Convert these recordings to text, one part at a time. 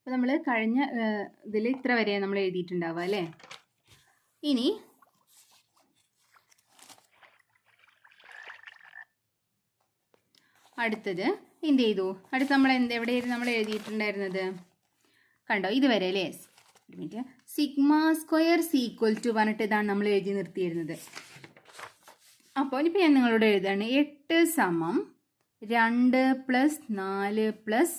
അപ്പോൾ നമ്മൾ കഴിഞ്ഞ ഇതിൽ ഇത്ര വരെ നമ്മൾ എഴുതിയിട്ടുണ്ടാവുക അല്ലേ. ഇനി അടുത്തത് എന്ത് ചെയ്തു? അടുത്ത് നമ്മൾ എവിടെയായിരുന്നു നമ്മൾ എഴുതിയിട്ടുണ്ടായിരുന്നത്? കണ്ടോ ഇതുവരെ അല്ലേ? ഒരു minute. Sigma square equal to പറഞ്ഞിട്ട് ഇതാണ് നമ്മൾ എഴുതി നിർത്തിയിരുന്നത്. അപ്പോൾ ഇനിയിപ്പോൾ ഞാൻ നിങ്ങളോട് എഴുതാണ് 8 സമം 2 + 4 +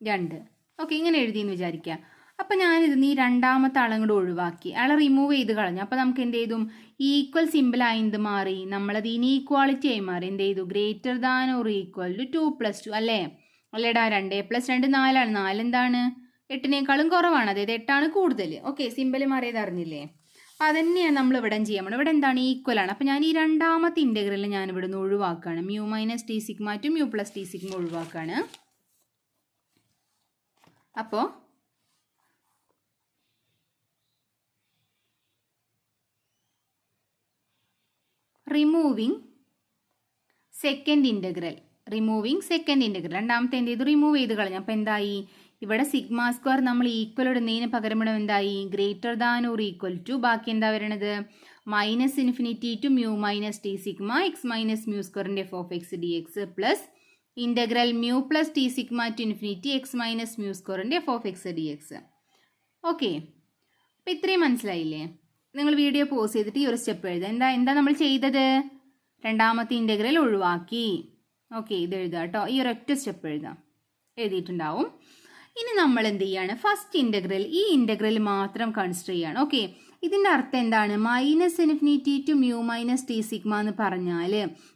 2. ഓക്കെ, ഇങ്ങനെ എഴുതിയെന്ന് വിചാരിക്കുക. അപ്പം ഞാനിത് ഈ രണ്ടാമത്തെ ആളും കൂടെ ഒഴിവാക്കി, ആളെ റിമൂവ് ചെയ്ത് കളഞ്ഞു. അപ്പം നമുക്ക് എന്ത് ചെയ്തു? ഈക്വൽ സിമ്പിളായി എന്ത് മാറി? നമ്മളത് ഇനീക്വാളിറ്റി ആയി മാറി. എന്ത് ചെയ്തു? > (= 2 + 2 അല്ലേ? അല്ലേടാ 2 + 2 4 ആണ്. 4 എന്താണ്? 8നേക്കാളും കുറവാണ്, അതായത് 8 ആണ് കൂടുതൽ. ഓക്കെ, സിമ്പിൾ മാറിയത് അറിഞ്ഞില്ലേ? അപ്പം അതന്നെയാണ് നമ്മൾ ഇവിടെ ചെയ്യാൻ പോകുന്നത്. ഇവിടെ എന്താണ്? ഈക്വൽ ആണ്. അപ്പം ഞാൻ ഈ രണ്ടാമത്തെ ഇൻ്റഗ്രലിൽ ഞാൻ ഇവിടെ നിന്ന് ഒഴിവാക്കുകയാണ്. μ - t sigma to μ + t sigma ഒഴിവാക്കുകയാണ്. അപ്പോൾ റിമൂവിങ് സെക്കൻഡ് ഇൻ്റഗ്രൽ രണ്ടാമത്തെ എന്ത് ചെയ്തു? റിമൂവ് ചെയ്ത് കളഞ്ഞു. അപ്പോൾ എന്തായി? ഇവിടെ സിഗ്മ സ്ക്വയർ നമ്മൾ ഈക്വൽ ഇടുന്നതിന് പകരം ഇവിടെ എന്തായി? > ബാക്കി എന്താ വരണത്? -∞ To μ - t sigma x - μ² f(x) dx plus integral μ + t sigma to ∞ x - μ² f(x) dx. Okay, അപ്പം ഇത്രയും മനസ്സിലായില്ലേ? നിങ്ങൾ വീഡിയോ പോസ് ചെയ്തിട്ട് ഈ ഒരു സ്റ്റെപ്പ് എഴുതുക. എന്താ നമ്മൾ ചെയ്തത്? രണ്ടാമത്തെ ഇൻ്റഗ്രൽ ഒഴിവാക്കി. ഓക്കെ, ഇത് എഴുതുക കേട്ടോ. ഈ ഒരൊറ്റ സ്റ്റെപ്പ് എഴുതാം, എഴുതിയിട്ടുണ്ടാവും. ഇനി നമ്മൾ എന്ത് ചെയ്യാണ്? ഫസ്റ്റ് ഇൻ്റഗ്രൽ, ഈ ഇൻ്റഗ്രൽ മാത്രം കൺസിഡർ ചെയ്യാണ്. ഓക്കെ, ഇതിൻ്റെ അർത്ഥം എന്താണ്? -∞ ടു μ - t സിഗ്മ എന്ന് പറഞ്ഞാൽ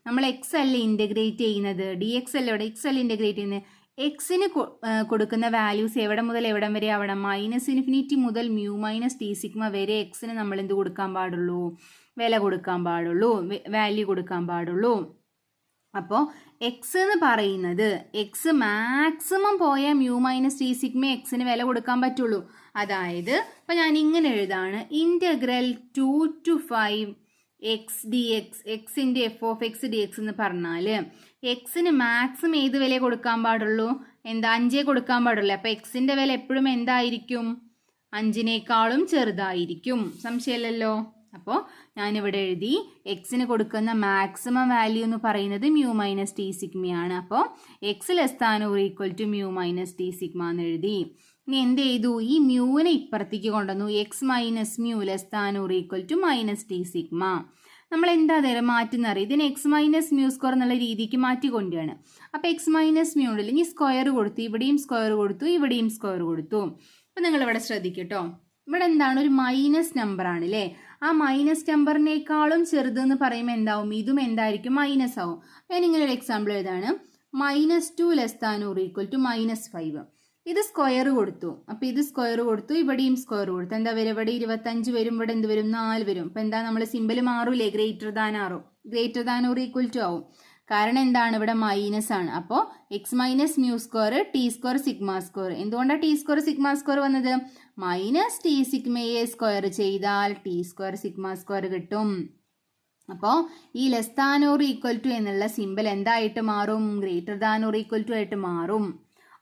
നമ്മൾ എക്സ് അല്ല ഇൻ്റഗ്രേറ്റ് ചെയ്യുന്നത്, dx അല്ല, ഇവിടെ എക്സ് അല്ല ഇൻ്റഗ്രേറ്റ് ചെയ്യുന്നത്. എക്സിന് കൊടുക്കുന്ന വാല്യൂസ് എവിടെ മുതൽ എവിടം വരെ ആവണം? -∞ മുതൽ μ - t സിഗ്മ വരെ എക്സിന് നമ്മൾ എന്ത് കൊടുക്കാൻ പാടുള്ളൂ? വില കൊടുക്കാൻ പാടുള്ളൂ, വാല്യൂ കൊടുക്കാൻ പാടുള്ളൂ. അപ്പോൾ എക്സ് എന്ന് പറയുന്നത്, എക്സ് മാക്സിമം പോയാൽ μ - t സിഗ്മ എക്സിന് വില കൊടുക്കാൻ പറ്റുള്ളൂ. അതായത് ഇപ്പം ഞാൻ ഇങ്ങനെ എഴുതാണ്, ഇൻ്റഗ്രൽ 2 to 5 x dx, എക്സിൻ്റെ f(x) dx എന്ന് പറഞ്ഞാൽ എക്സിന് മാക്സിമം ഏത് വില കൊടുക്കാൻ പാടുള്ളൂ? എന്താ? 5 കൊടുക്കാൻ പാടുള്ളൂ. അപ്പോൾ എക്സിൻ്റെ വില എപ്പോഴും എന്തായിരിക്കും? 5നേക്കാളും ചെറുതായിരിക്കും. സംശയമില്ലല്ലോ. അപ്പോൾ ഞാനിവിടെ എഴുതി എക്സിന് കൊടുക്കുന്ന മാക്സിമം വാല്യൂ എന്ന് പറയുന്നത് μ - t സിഗ്മയാണ്. അപ്പോൾ x < μ - t സിഗ്മ എന്ന് എഴുതി. ഇനി എന്ത് ചെയ്തു? ഈ മ്യൂവിനെ ഇപ്പുറത്തേക്ക് കൊണ്ടുവന്നു. x - μ < t sigma. നമ്മൾ എന്താ നേരം മാറ്റുന്നറിയാം? ഇതിന് x - μ² എന്നുള്ള രീതിക്ക് മാറ്റിക്കൊണ്ടാണ്. അപ്പോൾ x - μ ഉണ്ടല്ലോ, ഇനി സ്ക്വയർ കൊടുത്തു, ഇവിടെയും സ്ക്വയർ കൊടുത്തു, ഇവിടെയും സ്ക്വയർ കൊടുത്തു. അപ്പം നിങ്ങളിവിടെ ശ്രദ്ധിക്കട്ടോ, ഇവിടെ എന്താണ്? ഒരു മൈനസ് നമ്പർ ആണ് അല്ലേ? ആ മൈനസ് നമ്പറിനേക്കാളും ചെറുതെന്ന് പറയുമ്പോൾ എന്താവും? ഇതും എന്തായിരിക്കും? മൈനസ് ആവും. ഞാൻ ഇങ്ങനെ ഒരു എക്സാമ്പിൾ എഴുതാണ്, -2 < -5. ഇത് സ്ക്വയർ കൊടുത്തു. അപ്പോൾ ഇത് സ്ക്വയർ കൊടുത്തു, ഇവിടെയും സ്ക്വയർ കൊടുത്തു. എന്താ വരും? ഇവിടെ 25 വരും, ഇവിടെ എന്ത് വരും? 4 വരും. അപ്പോൾ എന്താ? നമ്മൾ സിമ്പിൾ മാറൂലേ? > ആവും. കാരണം എന്താണ്? ഇവിടെ മൈനസ് ആണ്. അപ്പോൾ x - μ² t² സിഗ്മ². എന്തുകൊണ്ടാണ് t² സിഗ്മ² വന്നത്? -t സിഗ്മയെ സ്ക്വയർ ചെയ്താൽ t² സിഗ്മ² കിട്ടും. അപ്പോൾ ഈ < എന്നുള്ള സിമ്പിൾ എന്തായിട്ട് മാറും? > ആയിട്ട് മാറും.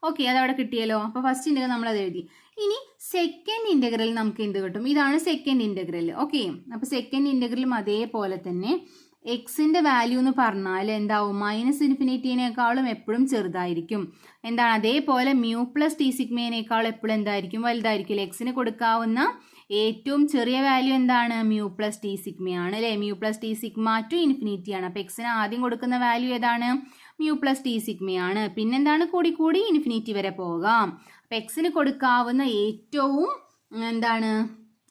ഓക്കെ, അതവിടെ കിട്ടിയല്ലോ. അപ്പോൾ ഫസ്റ്റ് ഇൻ്റഗ്രൽ നമ്മൾ അത് എഴുതി. ഇനി സെക്കൻഡ് ഇൻ്റഗ്രൽ നമുക്ക് എന്ത് കിട്ടും? ഇതാണ് സെക്കൻഡ് ഇൻ്റഗ്രൽ. ഓക്കെ, അപ്പോൾ സെക്കൻഡ് ഇൻ്റഗ്രലും അതേപോലെ തന്നെ എക്സിൻ്റെ വാല്യൂ എന്ന് പറഞ്ഞാൽ എന്താവും? -∞നേക്കാളും എപ്പോഴും ചെറുതായിരിക്കും. എന്താണ്? അതേപോലെ μ + t സിഗ്മേനേക്കാളും എപ്പോഴും എന്തായിരിക്കും? വലുതായിരിക്കും. എക്സിന് കൊടുക്കാവുന്ന ഏറ്റവും ചെറിയ വാല്യൂ എന്താണ്? μ + t സിഗ്മയാണ് അല്ലേ? μ + t സിഗ്മ ടു ∞ ആണ്. അപ്പോൾ എക്സിന് ആദ്യം കൊടുക്കുന്ന വാല്യൂ ഏതാണ്? μ + t സിഗ്മയാണ്. പിന്നെന്താണ്? കൂടി ∞ വരെ പോകാം. അപ്പോൾ എക്സിന് കൊടുക്കാവുന്ന ഏറ്റവും എന്താണ്?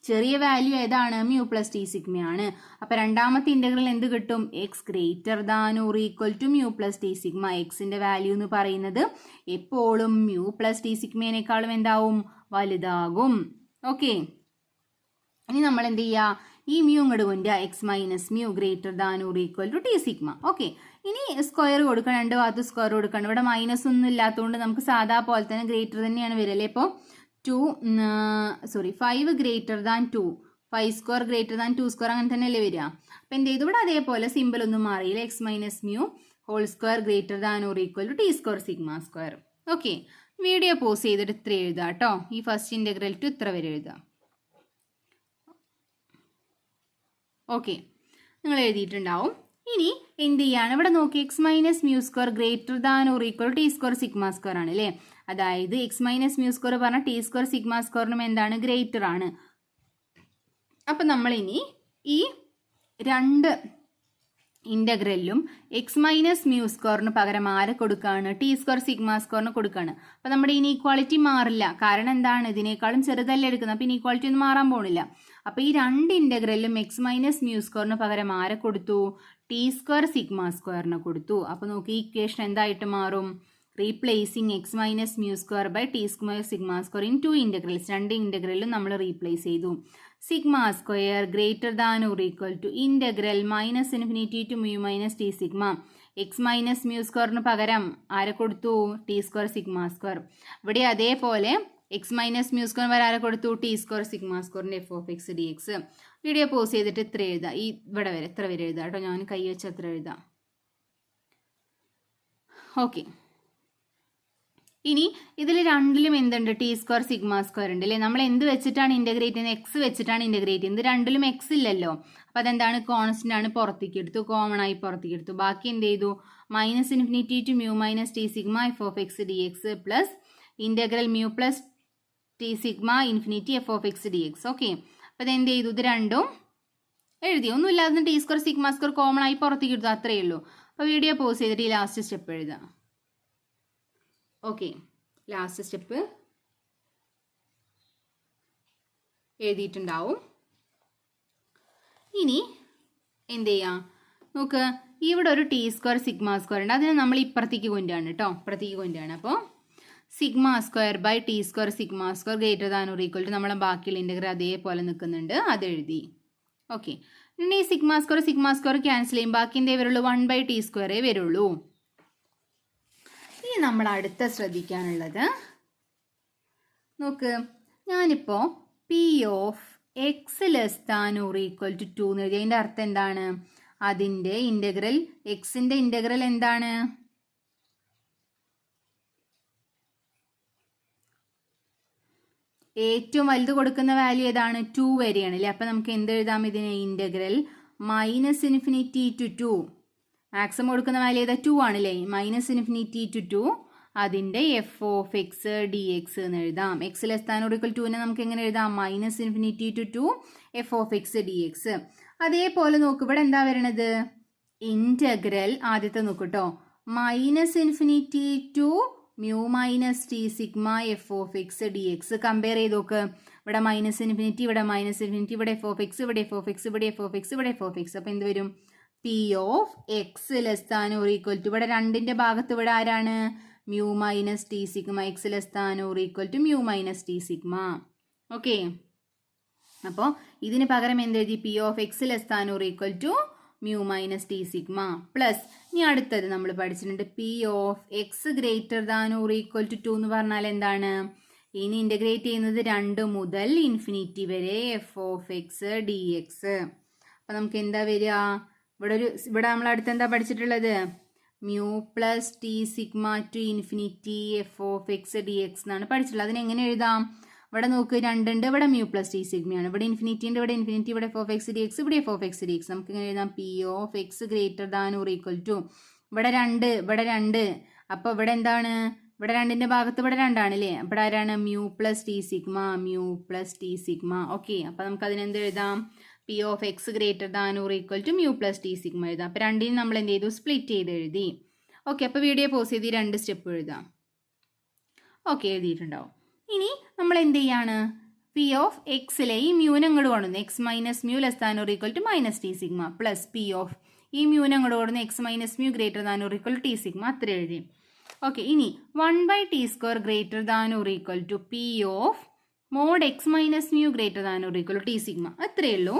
ചെറിയ വാല്യൂ ഏതാണ്? μ + t സിഗ്മയാണ്. അപ്പോൾ രണ്ടാമത്തെ ഇൻ്റഗ്രൽ എന്ത് കിട്ടും? x < μ + t sigma. എക്സിൻ്റെ വാല്യൂ എന്ന് പറയുന്നത് എപ്പോഴും μ + t സിഗ്മേനേക്കാളും എന്താവും? വലുതാകും. ഓക്കെ, ഇനി നമ്മൾ എന്ത് ചെയ്യുക? ഈ മ്യൂ ഇങ്ങോട്ട് കൊണ്ടുവരിക, x - μ < t സിഗ്മ. ഓക്കെ, ഇനി സ്ക്വയർ കൊടുക്കണം, രണ്ട് ഭാഗത്ത് സ്ക്വയർ കൊടുക്കണം. ഇവിടെ മൈനസ് ഒന്നും ഇല്ലാത്തതുകൊണ്ട് നമുക്ക് സാധാ പോലെ തന്നെ ഗ്രേറ്റർ തന്നെയാണ് വരല്ലേ. ഇപ്പോൾ 5 > 2, 5² > 2² അങ്ങനെ തന്നെയല്ലേ വരിക. അപ്പം എന്ത് ചെയ്തു? ഇവിടെ അതേപോലെ സിമ്പിൾ ഒന്നും മാറിയില്ല. x - μ < t² സിഗ്മ². Okay, video pause ചെയ്തിട്ട് ഇത്ര എഴുതുക കേട്ടോ. ഈ ഫസ്റ്റ് ഇൻ്റഗ്രൽ ടു ഇത്ര വരെ എഴുതുക. ഓക്കെ, നിങ്ങൾ എഴുതിയിട്ടുണ്ടാവും. ഇനി എന്ത് ചെയ്യാണ്, ഇവിടെ നോക്കി X minus mu square greater than or equal T square sigma square ആണ് അല്ലേ. അതായത് എക്സ് മൈനസ് മ്യൂ സ്ക്വയർ പറഞ്ഞാൽ ടി സ്ക്വയർ സിഗ്മ സ്ക്വയറിനും എന്താണ്, ഗ്രേറ്റർ ആണ്. അപ്പം നമ്മളിനി ഈ രണ്ട് ഇൻ്റഗ്രലിലും എക്സ് മൈനസ് മ്യൂ സ്ക്വയറിന് പകരം ആരെ കൊടുക്കുകയാണ്, ടി സ്ക്വയർ സിഗ്മ സ്ക്വയറിന് കൊടുക്കുകയാണ്. അപ്പം നമ്മുടെ ഇനീക്വാളിറ്റി മാറില്ല. കാരണം എന്താണ്, ഇതിനേക്കാളും ചെറുതല്ലേ എടുക്കുന്നത്. അപ്പം ഇനീക്വാളിറ്റി ഒന്നും മാറാൻ പോണില്ല. അപ്പോൾ ഈ രണ്ട് ഇൻ്റഗ്രലിലും എക്സ് മൈനസ് മ്യൂ സ്ക്വയറിന് പകരം ആരെ കൊടുത്തു, ടി സ്ക്വയർ സിഗ്മ സ്ക്വയറിന് കൊടുത്തു. അപ്പോൾ നോക്കി ഈ ഇക്വേഷൻ എന്തായിട്ട് മാറും, replacing x minus mu square by t square sigma square in two integrals. രണ്ട് ഇൻ്റഗ്രലിലും നമ്മൾ റീപ്ലേസ് ചെയ്തു. Sigma square greater than or equal to integral minus infinity to mu minus T sigma. X minus mu സ്ക്വയറിന് പകരം ആരെ കൊടുത്തു, T square sigma square. ഇവിടെ അതേപോലെ എക്സ് മൈനസ് മ്യൂ സ്ക്വയർ വരെ ആരെ കൊടുത്തു, ടി സ്ക്വയർ സിഗ്മ സ്ക്വയറിൻ്റെ F of X D X. Video pause ചെയ്തിട്ട് ഇത്ര എഴുതാം, ഈ ഇവിടെ വരെ ഇത്ര വരെ എഴുതാം കേട്ടോ. ഞാൻ കൈ വെച്ച് അത്ര എഴുതാം. ഓക്കെ, ഇനി ഇതിൽ രണ്ടിലും എന്തുണ്ട്, ടി സ്ക്വയർ സിഗ്മ സ്ക്വയർ ഉണ്ട് അല്ലേ. നമ്മൾ എന്ത് വെച്ചിട്ടാണ് ഇൻ്റഗ്രേറ്റ് ചെയ്യുന്നത്, എക്സ് വെച്ചിട്ടാണ് ഇൻ്റഗ്രേറ്റ് ചെയ്യുന്നത്. രണ്ടിലും എക്സ് ഇല്ലല്ലോ. അപ്പോൾ അതെന്താണ്, കോൺസ്റ്റൻ്റ് ആണ്, പുറത്തേക്ക് എടുത്തു, കോമൺ ആയി പുറത്തേക്ക് എടുത്തു. ബാക്കി എന്ത് ചെയ്തു, minus infinity to mu minus T sigma F of X D x plus integral mu plus t sigma infinity f of X D x. Okay, അപ്പോൾ അത് എന്ത് ചെയ്തു, ഇത് രണ്ടും എഴുതി. ഒന്നുമില്ലാതെ t square sigma square common ആയി പുറത്തേക്ക് എടുത്തു, അത്രയേ ഉള്ളൂ. അപ്പോൾ വീഡിയോ പോസ് ചെയ്തിട്ട് ഈ ലാസ്റ്റ് സ്റ്റെപ്പ് എഴുതാം. ഓക്കെ, ലാസ്റ്റ് സ്റ്റെപ്പ് എഴുതിയിട്ടുണ്ടാവും. ഇനി എന്ത് ചെയ്യാം, നോക്ക് ഇവിടെ ഒരു ടി സ്ക്വയർ സിഗ്മ സ്ക്വയർ ഉണ്ട്. അതിനെ നമ്മൾ ഇപ്പുറത്തേക്ക് കൊണ്ടാണ് കേട്ടോ, ഇപ്പുറത്തേക്ക് കൊണ്ടാണ്. അപ്പോൾ sigma square by t square sigma square greater than or equal to നമ്മളെ ബാക്കിയുള്ള ഇൻ്റഗ്രൽ അതേപോലെ നിൽക്കുന്നുണ്ട്, അത് എഴുതി. ഓക്കെ, ഇനി ഈ സിഗ്മ സ്ക്വയർ ക്യാൻസൽ ചെയ്യും, ബാക്കി എന്തേ വരുള്ളൂ, 1/t സ്ക്വയറേ വരുള്ളൂ. ഇനി നമ്മൾ അടുത്ത ശ്രദ്ധിക്കാനുള്ളത് നോക്ക്, ഞാനിപ്പോൾ p of x less than or equal to 2 എന്ന് എഴുതി. അതിൻ്റെ അർത്ഥം എന്താണ്, അതിൻ്റെ ഇൻ്റഗ്രൽ എക്സിൻ്റെ ഇൻ്റഗ്രൽ എന്താണ്, ഏറ്റവും വലുത് കൊടുക്കുന്ന വാല്യൂ ഏതാണ്, 2 വരെയാണ് അല്ലേ. അപ്പം നമുക്ക് എന്ത് എഴുതാം, ഇതിന് integral minus infinity to 2, maximum കൊടുക്കുന്ന വാല്യൂ ഏതാ, 2 ആണല്ലേ. മൈനസ് ഇൻഫിനിറ്റി ടു 2 അതിൻ്റെ F of X D X എന്ന് എഴുതാം. X less than or equal 2നെ നമുക്ക് എങ്ങനെ എഴുതാം, minus infinity to 2 F of X D X. അതേപോലെ നോക്ക്, ഇവിടെ എന്താ വരണത്, ഇൻ്റഗ്രൽ ആദ്യത്തെ നോക്കൂ കേട്ടോ, minus infinity to mu minus T sigma F of X D X. Compare ചെയ്ത് നോക്ക്, ഇവിടെ മൈനസ് ഇൻഫിനിറ്റി, ഇവിടെ മൈനസ് ഇൻഫിനിറ്റി, ഇവിടെ എഫ് ഓഫ് എക്സ്, ഇവിടെ എഫ് ഓഫ് എക്സ്, ഇവിടെ എഫ് ഓഫ് എക്സ്, ഇവിടെ എഫ് ഓഫ് എക്സ്. അപ്പോൾ എന്ത് വരും, p of x less than or equal to, ഇവിടെ രണ്ടിൻ്റെ ഭാഗത്ത് ഇവിടെ ആരാണ്, mu minus T sigma, x less than or equal to mu minus T sigma. Okay, അപ്പോൾ ഇതിന് പകരം എന്ത് എഴുതി, p of x less than or equal to mu minus T sigma plus, ഇനി അടുത്തത് നമ്മൾ പഠിച്ചിട്ടുണ്ട് p of X greater than or equal to 2 എന്ന് പറഞ്ഞാൽ എന്താണ്, ഇനി ഇൻ്റഗ്രേറ്റ് ചെയ്യുന്നത് 2 മുതൽ ഇൻഫിനിറ്റി വരെ F of X D X. അപ്പം നമുക്ക് എന്താ വരിക, ഇവിടെ നമ്മൾ അടുത്ത് എന്താ പഠിച്ചിട്ടുള്ളത്, mu plus t sigma to infinity f of X D X എന്നാണ് പഠിച്ചിട്ടുള്ളത്. അതിനെങ്ങനെ എഴുതാം, ഇവിടെ നോക്ക് 2 ഉണ്ട്, ഇവിടെ മ്യൂ പ്ലസ് ടി സിഗ്മയാണ്, ഇവിടെ ഇൻഫിനിറ്റി ഉണ്ട്, ഇവിടെ ഇൻഫിനിറ്റി, ഇവിടെ F of X D X, ഇവിടെ F of X D X. നമുക്ക് ഇങ്ങനെ എഴുതാം, P of X greater than or equal to, ഇവിടെ 2, ഇവിടെ 2, അപ്പോൾ ഇവിടെ എന്താണ്, ഇവിടെ 2ൻ്റെ ഭാഗത്ത് ഇവിടെ 2 ആണല്ലേ. ഇവിടെ ആരാണ്, mu plus t sigma, mu plus t sigma. Okay, അപ്പോൾ നമുക്ക് അതിനെന്ത് എഴുതാം, P of X greater than or equal to mu plus t sigma എഴുതാം. അപ്പോൾ രണ്ടിനും നമ്മൾ എന്ത് ചെയ്തു, സ്പ്ലിറ്റ് ചെയ്ത് എഴുതി. ഓക്കെ, അപ്പോൾ വീഡിയോ പോസ് ചെയ്ത് ഈ 2 സ്റ്റെപ്പ് എഴുതാം. ഓക്കെ, എഴുതിയിട്ടുണ്ടാവും. ഇനി നമ്മൾ എന്ത് ചെയ്യാണ്, പി ഓഫ് എക്സിലെ ഈ മ്യൂനെ അങ്ങോട്ട് കൊണ്ടുവന്നു, x minus mu less than or equal to minus T sigma plus p of ഈ മ്യൂനെ അങ്ങോട്ട് കൊണ്ടുവന്നു, x minus mu greater than or equal t sigma, അത്ര എഴുതി. ഓക്കെ, ഇനി 1/t square greater than or equal to p of mod x minus mu greater than or equal to T sigma, അത്രയേ ഉള്ളൂ.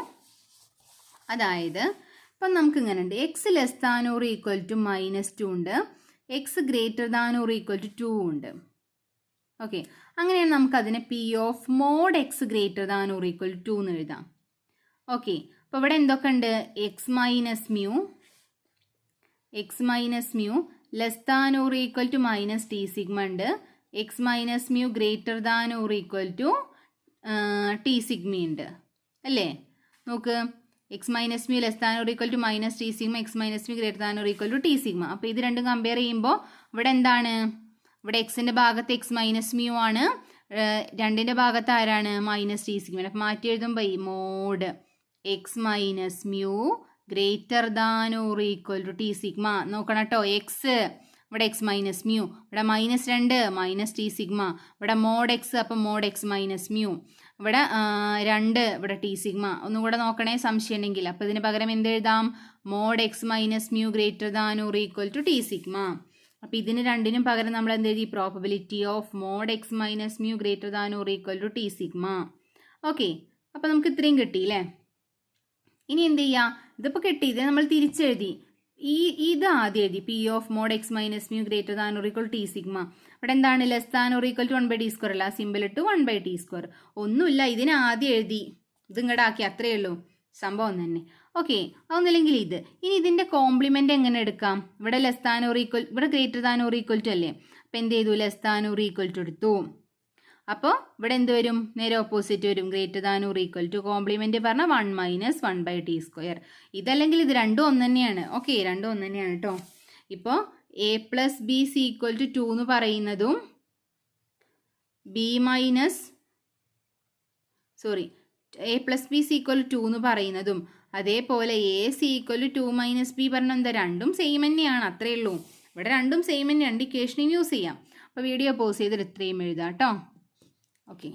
അതായത് ഇപ്പം നമുക്ക് ഇങ്ങനെ ഉണ്ട്, x less than or equal to -2 ഉണ്ട്, X greater than or equal to 2 ഉണ്ട്. Okay, അങ്ങനെയാണ് നമുക്കതിനെ P of mod X greater than or equal to 2 എന്ന് എഴുതാം. ഓക്കെ, അപ്പോൾ ഇവിടെ എന്തൊക്കെ ഉണ്ട്, X minus mu less than or equal to minus T sigma ഉണ്ട്, X minus mu greater than or equal to T sigma ഉണ്ട് അല്ലേ? നോക്ക്, X minus mu less than or equal to minus T sigma, X minus mu greater than or equal to T sigma. അപ്പോൾ ഇത് രണ്ടും compare ചെയ്യുമ്പോൾ ഇവിടെ എന്താണ്? ഇവിടെ എക്സിൻ്റെ ഭാഗത്ത് എക്സ് മൈനസ് മ്യൂ ആണ്, രണ്ടിൻ്റെ ഭാഗത്ത് ആരാണ്? Minus T sigma. അപ്പോൾ മാറ്റി എഴുതുമ്പോൾ ഈ mod x minus mu greater than or equal to T sigma. നോക്കണം കേട്ടോ, എക്സ് ഇവിടെ എക്സ് മൈനസ് മ്യൂ, ഇവിടെ -2 മൈനസ് ടി സിഗ്മ, ഇവിടെ മോഡ് എക്സ്, അപ്പം മോഡ് എക്സ് മൈനസ് മ്യൂ, ഇവിടെ 2 ഇവിടെ ടി സിഗ്മ. ഒന്നും കൂടെ നോക്കണേ സംശയം ഉണ്ടെങ്കിൽ. അപ്പോൾ ഇതിന് പകരം എന്ത് എഴുതാം? Mod x minus mu greater than or equal to T sigma. അപ്പോൾ ഇതിന് രണ്ടിനും പകരം നമ്മൾ എന്ത് എഴുതി? Probability of mod x minus mu greater than or equal to T sigma. Okay, അപ്പോൾ നമുക്ക് ഇത്രയും കിട്ടിയില്ലേ? ഇനി എന്ത് ചെയ്യുക? ഇതിപ്പോൾ കിട്ടി, ഇത് നമ്മൾ തിരിച്ചെഴുതി. ഇത് ആദ്യം എഴുതി p of mod x minus mu greater than or equal t sigma. ഇവിടെ എന്താണ്? Less than or equal to 1/t² അല്ല, സിമ്പിൾ ഇട്ട് 1/t². ഒന്നുമില്ല, ഇതിനെ ആദ്യം എഴുതി, ഇത് ഇങ്ങോട്ട് ആക്കി, അത്രയേ ഉള്ളൂ, സംഭവം തന്നെ. ഓക്കെ, അതൊന്നുമില്ലെങ്കിൽ ഇത്. ഇനി ഇതിൻ്റെ കോംപ്ലിമെൻ്റ് എങ്ങനെ എടുക്കാം? ഇവിടെ ലെസ് ദാൻ ഓർ ഈക്വൽ, ഇവിടെ greater than or equal to അല്ലേ? അപ്പോൾ എന്ത് ചെയ്തു? Less than or equal to എടുത്തു. അപ്പോൾ ഇവിടെ എന്ത് വരും? നേരെ ഓപ്പോസിറ്റ് വരും, greater than or equal to. Complement പറഞ്ഞാൽ 1 മൈനസ് 1/t². ഇതല്ലെങ്കിൽ ഇത് രണ്ടും ഒന്ന് തന്നെയാണ്. ഓക്കെ, രണ്ടും ഒന്ന് തന്നെയാണ് കേട്ടോ. ഇപ്പോൾ a plus B C equal to 2 എന്ന് പറയുന്നതും a plus B C equal to 2 എന്ന് പറയുന്നതും അതേപോലെ a C equal to 2 minus B പറഞ്ഞാൽ എന്താ? രണ്ടും സെയിം തന്നെയാണ്, അത്രയേ ഉള്ളൂ. ഇവിടെ രണ്ടും സെയിം തന്നെയാണ്, ഇക്വേഷനും യൂസ് ചെയ്യാം. അപ്പോൾ വീഡിയോ പോസ് ചെയ്തിട്ട് ഇത്രയും എഴുതാം കേട്ടോ. Okay.